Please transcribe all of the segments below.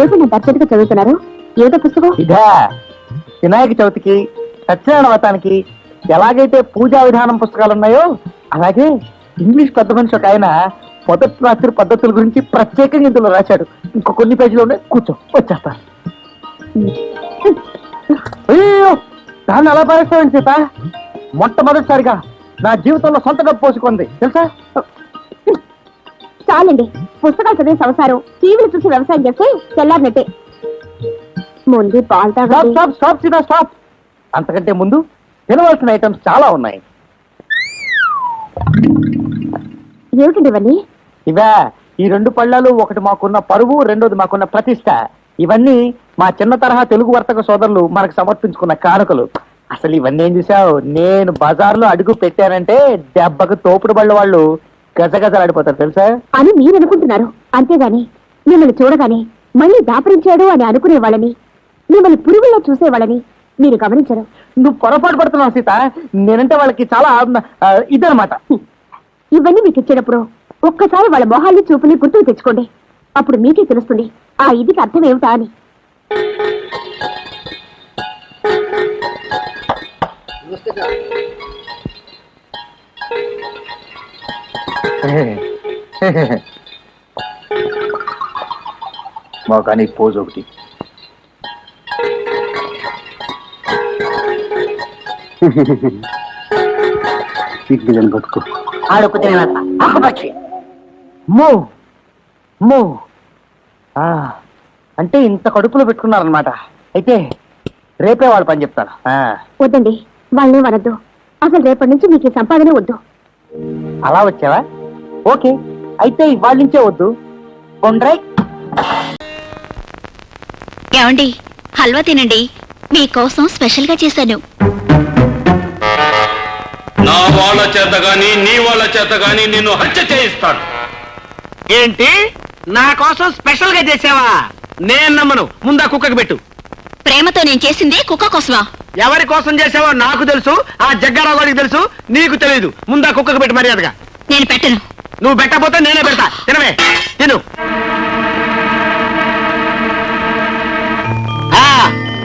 ఏమిటి అర్జెంట్ గా చదువుతున్నారు? ఏదో పుస్తకం? ఇదా వినాయక చవితికి సత్యనారాయణ వ్రతానికి ఎలాగైతే పూజా విధానం పుస్తకాలు ఉన్నాయో అలాగే ఇంగ్లీష్ పెద్ద మనిషి ఒక ఆయన మొదటి రాత్రి పద్ధతుల గురించి ప్రత్యేకంగా ఇందులో రాశాడు. ఇంకో కొన్ని పేజీలు ఉన్నాయి, కూర్చో వచ్చేస్తా. అయ్యో దాన్ని అలా పారేస్తామని సీత, మొట్టమొదటిసారిగా నా జీవితంలో సొంత డబ్బు పోసుకుంది తెలుసా. చాలండి, పుస్తకాలు చదివే సంసారం టీవీలు చూసి వ్యవసాయం చేస్తే తెల్లారినట్టే. ముందు పాలు స్టాప్ తాగండి. Stop stop Sita stop. అంతకంటే ముందు తినవలసిన ఐటమ్స్ చాలా ఉన్నాయి. ఏమిటండి ఇవన్నీ? ఇవా ఈ రెండు పళ్ళాలు, ఒకటి మాకున్న పరువు, రెండోది మాకున్న ప్రతిష్ట. ఇవన్నీ మా చిన్న తరహా తెలుగు వర్తక సోదరులు మనకు సమర్పించుకున్న కానుకలు. అసలు ఇవన్నీ ఏం చూసావు, నేను బజార్లో అడుగు పెట్టానంటే దెబ్బకు తోపుడు బళ్ళ వాళ్ళు గజగజలాడిపోతారు తెలుసా. అని మీరు అనుకుంటున్నారు, అంతేగాని మిమ్మల్ని చూడగానే మళ్ళీ దాపరించాడు అని అనుకునే వాళ్ళని, మిమ్మల్ని పురుగుల్లో చూసేవాళ్ళని మీరు గమనించరు. నువ్వు పొరపాటు పడుతున్నావు సీత. నేనంటే వాళ్ళకి చాలా ఇదనమాట. ఇవన్నీ మీకు ఇచ్చేటప్పుడు ఒక్కసారి వాళ్ళ మొహాల్ని చూపుని గుర్తుకు తెచ్చుకోండి. అప్పుడు మీకే తెలుస్తుంది ఆ ఇదికి అర్థం ఏమిటా అని. కానీ పోజ్ ఒకటి. కట్టుకో అంటే ఇంత కడుపులో పెట్టుకున్నారనమాట. అయితే రేపే వాడు పని చెప్తాను. వద్దండి, వాళ్ళని వనద్దు. అసలు రేపటి నుంచి మీకు ఈ సంపాదన వద్దు. అలా వచ్చావా? ఓకే, అయితే ఇవాళ నుంచే వద్దు. కొండ్రై ఏమండి, హల్వా తినండి, మీకోసం స్పెషల్ గా చేశాను. నా వాళ్ళ చేత గాని నీ వాళ్ళ చేత గాని నిన్ను హత్య చేయిస్తాను. ఏంటి, నా కోసం స్పెషల్ గా చేసావా? నేను నమ్మను. ముందా కుక్కకి పెట్టు. ప్రేమతో నేను చేసింది కుక్క కోసమా? ఎవరి కోసం చేసావో నాకు తెలుసు, ఆ జగ్గారావు గారికి తెలుసు, నీకు తెలియదు. ముందా కుక్కకి పెట్టు మర్యాదగా. నేను పెట్టను. నువ్వు పెట్టకపోతే నేనే పెడతా. తినవే, తిను.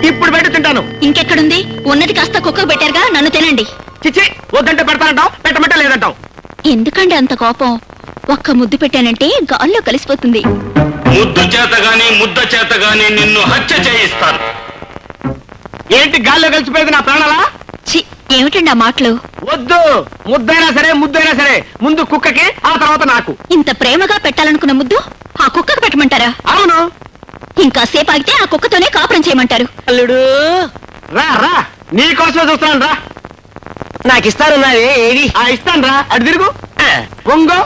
ఇప్పుడు పెట్టి తింటాను. ఇంకెక్కడుంది? ఉన్నది కాస్త కుక్కకు పెట్టారుగా, నన్ను తినండి. చిచ్చి, వద్దంటే పెడతానంటావు, పెట్టమంటే లేదంటావు. ఎందుకండి అంత కోపం? ఒక్క ముద్దు పెట్టానంటే గాల్లో కలిసిపోతుంది. ముద్దు చేత గాని ముద్ద చేత గాని నిన్ను హత్య చేయిస్తాను. ఏంటి గాల్లో కలిసిపోయేది నా ప్రాణాలా? చి, ఏమిటండి ఆ మాటలు? వద్దు, ముద్దైనా సరే ముద్దైనా సరే ముందు కుక్కకి, ఆ తర్వాత నాకు. ఇంత ప్రేమగా పెట్టాలనుకున్న ముద్దు ఆ కుక్కకు పెట్టమంటారా? అవును. ఇంకా సేపు ఆగితే ఆ కుక్కతోనే కాపురం చేయమంటారు. అల్లుడు రా రా, నీ కోసమే చూస్తున్నాను రా. నాకు ఇస్తాను ఏది? ఇస్తాను రా, అటు తిరుగు. పొంగో.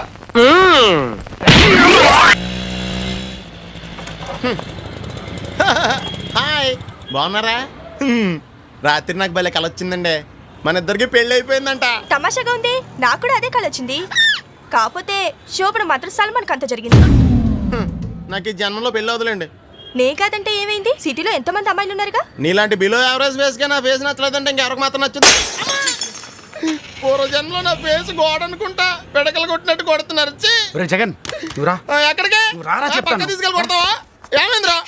హాయ్, బాగున్నారా? రాత్రి నాకు భలే కల వచ్చిందండి. మన ఇద్దరికి పెళ్లి అయిపోయిందంట. తమాషాగా ఉంది, నాకు కూడా అదే కళ వచ్చింది. కాకపోతే శోభన మాత్రం సల్మాన్ అంత జరిగింది. నాకు ఈ జన్మలో పెళ్లి వదలండి. నే కాదంటే ఏమైంది? సిటీలో ఎంతమంది అమ్మాయిలు ఉన్నారుగా. నీలాంటి బిలో యావరేజ్ ఫేస్ గా నా ఫేస్ నచ్చలేదంటే ఇంకెవరికి మాత్రం నచ్చుతుంది. పూర్వ జన్మలో నా ఫేస్ గోడ అనుకుంటా పిడకలు కొట్టినట్టు కొడుతున్నారు. జగన్, ఎక్కడికి పక్క తీసుకెళ్ళి కొడతావా? ఏమైందిరా?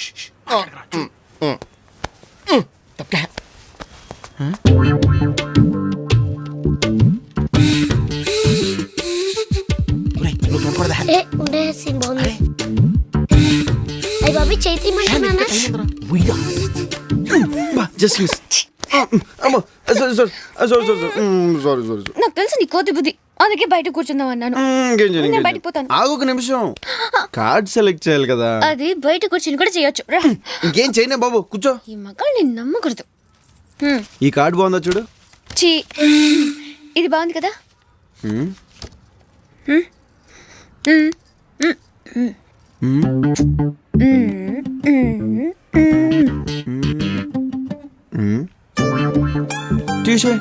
నాకు తెలుసు నీ కోతి బుద్ధి, అందుకే బయట కూర్చుందాం అన్నాను. బయటకు పోతాను. ఆగు ఒక నిమిషం, కార్డ్ సెలెక్ట్ చేయాలి కదా. అది బయట కూర్చుని కూడా చేయొచ్చు. ఇంకేం చేయనే బాబు, కూర్చో. ఈ మగాళ్ళు నేను నమ్మకూడదు. ఈ కార్డ్ బాగుందా చూడు. చీ, ఇది బాగుంది కదా. తీసే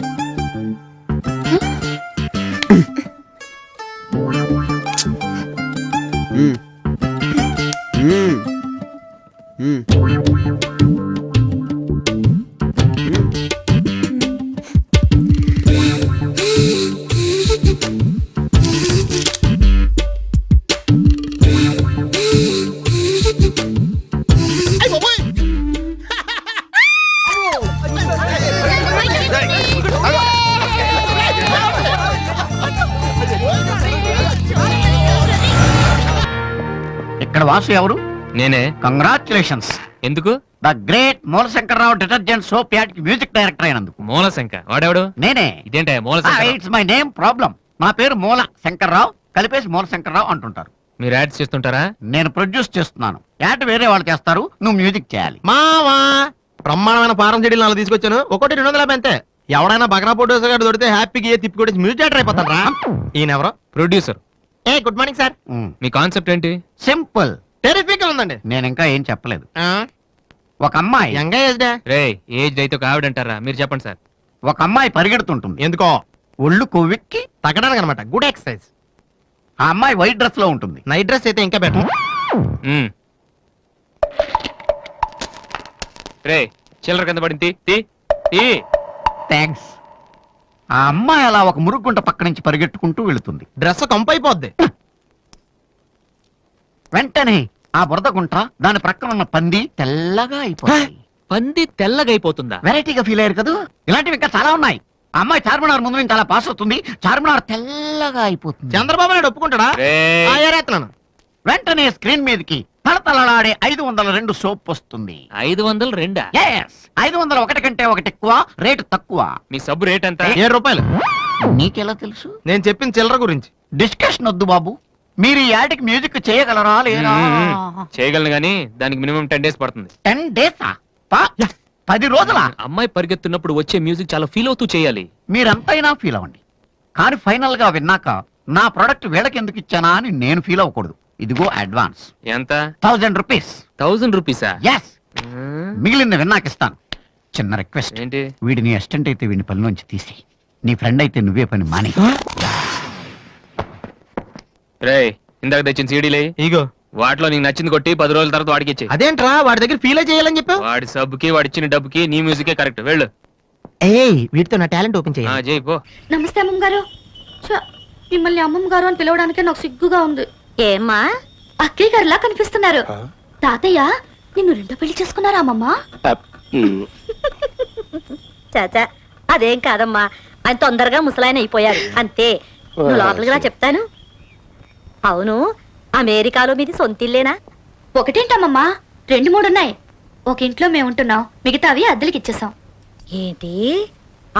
ఇక్కడ వాసు ఎవరు? నేనే. కంగ్రాచులేషన్స్. ఎందుకు? The great Moolashankararao detergent soap ad కి మ్యూజిక్ డైరెక్టర్ అయినందుకు. మూలశంక వాడెవడు? నేనే. ఇదేంటే Moolashanka? It's my name problem. నా పేరు మూల శంకర్రావు, కలిపేసి మూలశంకర్రావు అంటుంటారు. మీరు యాడ్స్ చేస్తుంటారా? నేను ప్రొడ్యూస్ చేస్తున్నాను. యాడ్ వేరే వాళ్ళు చేస్తారు, నువ్వు మ్యూజిక్ చేయాలి. మావా బ్రహ్మాండమైన ఫారం చెడీలు నాలుగు తీసుకొచ్చాను, ఒకటి 250 అంతే. ఎవడైనా బగ్రా ప్రొడ్యూసర్ గారు దొరికితే హ్యాపీగా తిప్పి కొట్టి మ్యూజిక్ డైరెక్టర్ అయిపోతారా? ఈయన ఎవరో producer. A good morning sir. Me concept ఏంటి? సింపుల్, టెరిఫిక్ ఉందండి. నేను ఇంకా ఏం చెప్పలేదు. ఒక అమ్మాయి యంగ్ ఏజ్ డే. రే ఏజ్ అయితే ఒక ఆవిడ అంటారా? మీరు చెప్పండి సార్. ఒక అమ్మాయి పరిగెడుతుంటుంది. ఎందుకో ఒళ్ళు కొవ్వెక్కి తగ్గడానికి అనమాట. Good exercise. ఆ అమ్మాయి వైట్ డ్రెస్ లో ఉంటుంది. నైట్ డ్రెస్ అయితే ఇంకా బెటర్. రే చిల్లర కింద పడింది. తీ తీ. థ్యాంక్స్. ఆ అమ్మాయి అలా ఒక మురుగుంట పక్క నుంచి పరిగెట్టుకుంటూ వెళుతుంది. డ్రెస్ కంపు అయిపోద్ది. వెంటనే ఆ బురద గుంట, దాని ప్రక్కన ఉన్న పంది తెల్లగా అయిపోతుంది. పంది తెల్లగా అయిపోతుందా? వెరైటీగా ఫీల్ అయ్యారు కదా. ఇలాంటివి ఇంకా చాలా ఉన్నాయి. ఆ అమ్మాయి చార్మినార్ ముందు నుంచి అలా పాస్ అవుతుంది, చార్మినార్ తెల్లగా అయిపోతుంది. చంద్రబాబు నాయుడు ఒప్పుకుంటాడా? ఏరేస్తున్నాను. వెంటనే స్క్రీన్ మీదకి తలతలలాడే 502 సోప్ వస్తుంది. 502? Yes, 501 కంటే ఒకటి ఎక్కువ, రేటు తక్కువ. మీ సబ్బు రేట్ ఎంత? 7 రూపాయలు. నీకెలా తెలుసు? నేను చెప్పిన చిల్లర గురించి. డిస్కషన్ వద్దు బాబు. మీరు ఈ యాడ్కి మ్యూజిక్ చేయగలరా లేదా? చేయగలను గానీ దానికి మినిమం 10 days పడుతుంది. 10 days? 10 రోజులా? అమ్మాయి పరిగెత్తున్నప్పుడు వచ్చే మ్యూజిక్ చాలా ఫీల్ అవుతూ చేయాలి. మీరంతైనా ఫీల్ అవ్వండి, కానీ ఫైనల్ గా విన్నాక నా ప్రొడక్ట్ వీళ్ళకి ఎందుకు ఇచ్చానా అని నేను ఫీల్ అవ్వకూడదు. ఇదిగో అడ్వాన్స్. ఎంత? 1000 రూపీస్. 1000 రూపీసా? ఎస్. మిగిలింది విన్నాక ఇస్తాను. చిన్న రిక్వెస్ట్. ఏంటి? వీడి నీ అసిస్టెంట్ అయితే వీడిని పనిలోంచి తీసి, నీ ఫ్రెండ్ అయితే నువ్వే పని మాని. రే ఇందాక తెచ్చిన సీడీలే ఇగో వాటిలో నీకు నచ్చింది కొట్టి 10 రోజుల తర్వాత వాడికి ఇచ్చే. అదేంట్రా వాడి దగ్గర ఫీల్ చేయాలని చెప్పావు? వాడి సబ్బుకి వాడి ఇచ్చిన డబ్బుకి నీ మ్యూజికే కరెక్ట్. వెళ్ళు. వీటితో నా టాలెంట్ ఓపెన్ చేయాలి. జై పో. నమస్తే అమ్మమ్మ గారు. మిమ్మల్ని అమ్మమ్మ గారు అని పిలవడానికే నాకు సిగ్గుగా ఉంది. ఏమ్మా? అక్కయ్య గారిలా కనిపిస్తున్నారు. తాతయ్య నిన్ను రెండో పెళ్లి చేసుకున్నారా అమ్మమ్మ? చాచా అదేం కాదమ్మా, ఆయన తొందరగా ముసలాయన అయిపోయారు అంతే. నువ్వు లోపలికి రా చెప్తాను. అవును, అమెరికాలో మీది సొంతిల్లేనా? ఒకటేంటమ్మమ్మా, 2, 3 ఉన్నాయి. ఒక ఇంట్లో మేము ఉంటున్నాం, మిగతావి అద్దెలకి ఇచ్చేసాం. ఏంటి,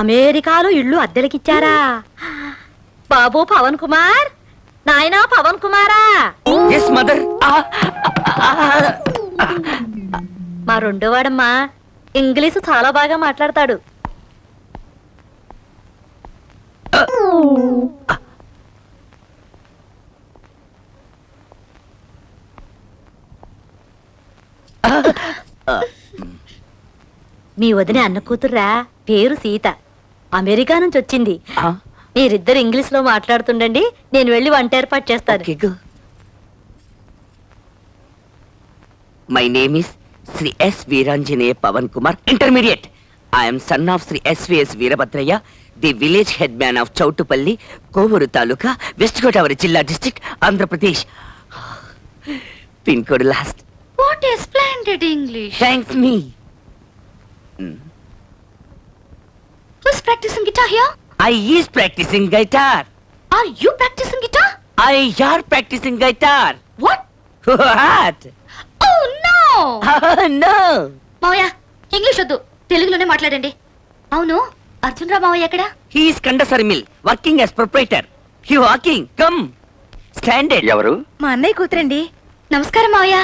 అమెరికాలో ఇళ్ళు అద్దెలకిచ్చారా? బాబు పవన్ కుమార్, నాయనా పవన్ కుమారా. మదర్. మా రెండో వాడమ్మా, ఇంగ్లీషు చాలా బాగా మాట్లాడతాడు. మీ వదిన అన్న కూతుర్రా, పేరు సీత, అమెరికా నుంచి వచ్చింది. మీరిద్దరు ఇంగ్లీష్ లో మాట్లాడుతుండండి, నేను వెళ్ళి వంట ఏర్పాటు చేస్తాను. My name is Sri S. Veeranjanaya Pavan Kumar, intermediate. I am son of Sri S.V.S. Veerabhadraya, the village headman of Chautupalli, Kovuru Taluka, West Godavari Jilla district, Andhra Pradesh. Pin code last. What a splendid English. Thanks me. Who's practicing guitar here? I is practicing guitar. Are you practicing guitar? I are practicing guitar. What? What? Oh no! No. మావయ్య English వద్దు, తెలుగులోనే మాట్లాడండి. అవును, అర్జున్ రావు మావయ్య ఎక్కడ? He is Kandasari mill, working as proprietor. He walking. Come. Stand it. మా అన్నయ్య కూతురండి. నమస్కారం మావయ్య.